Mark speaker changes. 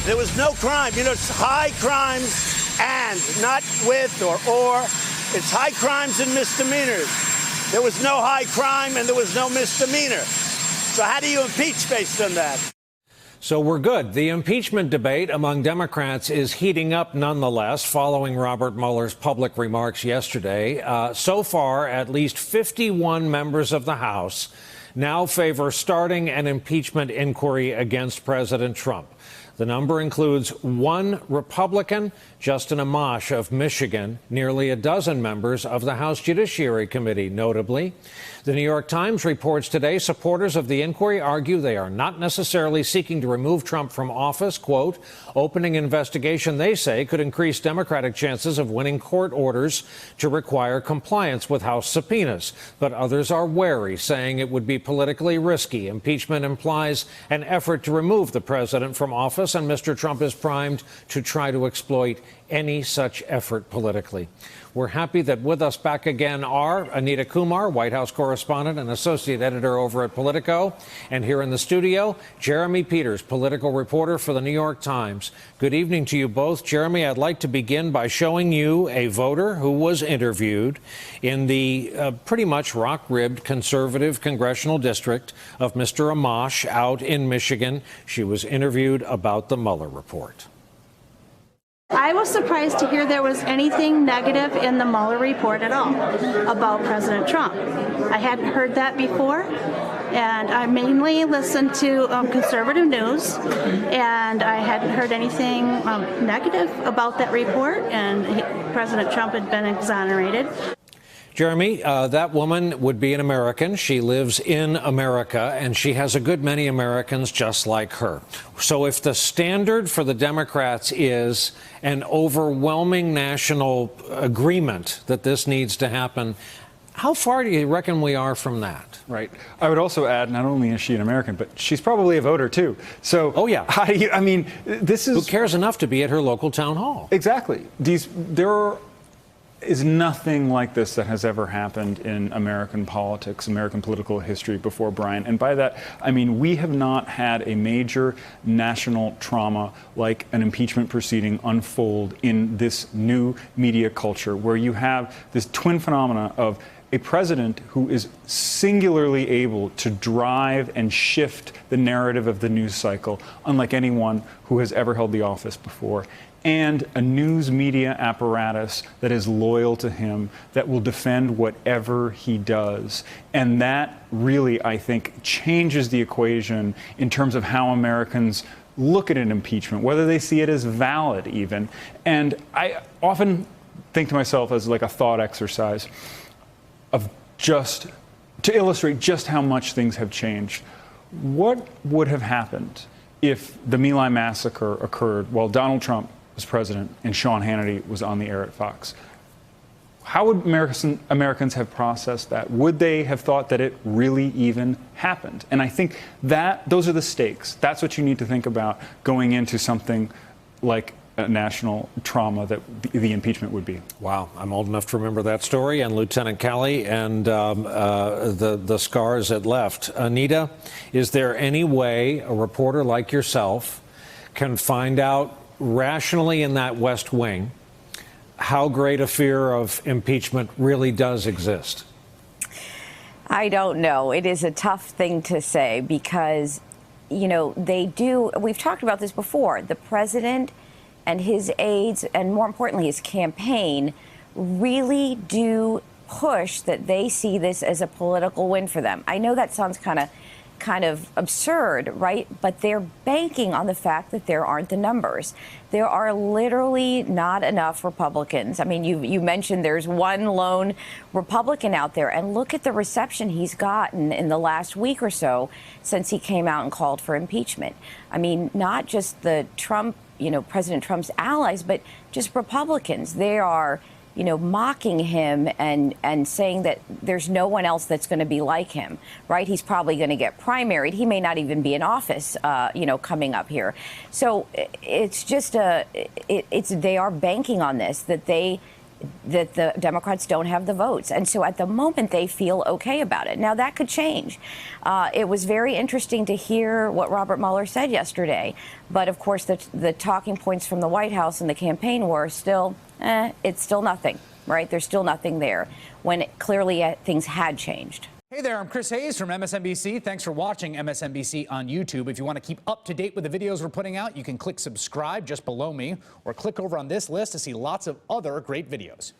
Speaker 1: There was no crime. You know, it's high crimes and not with or. It's high crimes and misdemeanors. There was no high crime and there was no misdemeanor. So how do you impeach based on that?
Speaker 2: So we're good. The impeachment debate among Democrats is heating up nonetheless following Robert Mueller's public remarks yesterday. So far, at least 51 members of the House now favor starting an impeachment inquiry against President Trump. The number includes one Republican, Justin Amash of Michigan, nearly a dozen members of the House Judiciary Committee, notably. The New York Times reports today supporters of the inquiry argue they are not necessarily seeking to remove Trump from office. Quote, opening investigation, they say, could increase Democratic chances of winning court orders to require compliance with House subpoenas. But others are wary, saying it would be politically risky. Impeachment implies an effort to remove the president from office, and Mr. Trump is primed to try to exploit any such effort politically. We're happy that with us back again are Anita Kumar, White House correspondent and associate editor over at Politico, and here in the studio, Jeremy Peters, political reporter for the New York Times. Good evening to you both. Jeremy, I'd like to begin by showing you a voter who was interviewed in the pretty much rock-ribbed conservative congressional district of Mr. Amash out in Michigan. She was interviewed about the Mueller report.
Speaker 3: I was surprised to hear there was anything negative in the Mueller report at all about President Trump. I hadn't heard that before, and I mainly listened to conservative news, and I hadn't heard anything negative about that report, and President Trump had been exonerated.
Speaker 2: Jeremy, that woman would be an American. She lives in America, and she has a good many Americans just like her. So if the standard for the Democrats is an overwhelming national agreement that this needs to happen, how far do you reckon we are from that?
Speaker 4: Right. I would also add, not only is she an American, but she's probably a voter, too. So,
Speaker 2: oh, yeah.
Speaker 4: How do you, I mean, this is...
Speaker 2: Who cares enough to be at her local town hall?
Speaker 4: Exactly. There is nothing like this that has ever happened in American politics, American political history before, Brian. And by that, I mean, we have not had a major national trauma like an impeachment proceeding unfold in this new media culture, where you have this twin phenomena of a president who is singularly able to drive and shift the narrative of the news cycle, unlike anyone who has ever held the office before, and a news media apparatus that is loyal to him, that will defend whatever he does. And that really, I think, changes the equation in terms of how Americans look at an impeachment, whether they see it as valid even. And I often think to myself as like a thought exercise of just to illustrate just how much things have changed. What would have happened if the My Lai massacre occurred while Donald Trump was president and Sean Hannity was on the air at Fox? How would Americans have processed that? Would they have thought that it really even happened? And I think that those are the stakes. That's what you need to think about going into something like a national trauma that the impeachment would be.
Speaker 2: Wow, I'm old enough to remember that story, and Lieutenant Kelly, and the scars it left. Anita, is there any way a reporter like yourself can find out rationally in that West Wing how great a fear of impeachment really does exist?
Speaker 5: I don't know. It is a tough thing to say because, you know, we've talked about this before, the president and his aides, and more importantly, his campaign, really do push that they see this as a political win for them. I know that sounds kind of absurd, right? But they're banking on the fact that there aren't the numbers. There are literally not enough Republicans. I mean, you mentioned there's one lone Republican out there, and look at the reception he's gotten in the last week or so since he came out and called for impeachment. I mean, not just the Trump, President Trump's allies, but just Republicans. They are, mocking him and saying that there's no one else that's going to be like him, right? He's probably going to get primaried. He may not even be in office, coming up here. So it's just they are banking on this, that they that the Democrats don't have the votes. And so at the moment, they feel okay about it. Now, that could change. It was very interesting to hear what Robert Mueller said yesterday. But of course, the talking points from the White House and the campaign were still, it's still nothing, right? There's still nothing there when clearly things had changed.
Speaker 6: Hey there, I'm Chris Hayes from MSNBC. Thanks for watching MSNBC on YouTube. If you want to keep up to date with the videos we're putting out, you can click subscribe just below me or click over on this list to see lots of other great videos.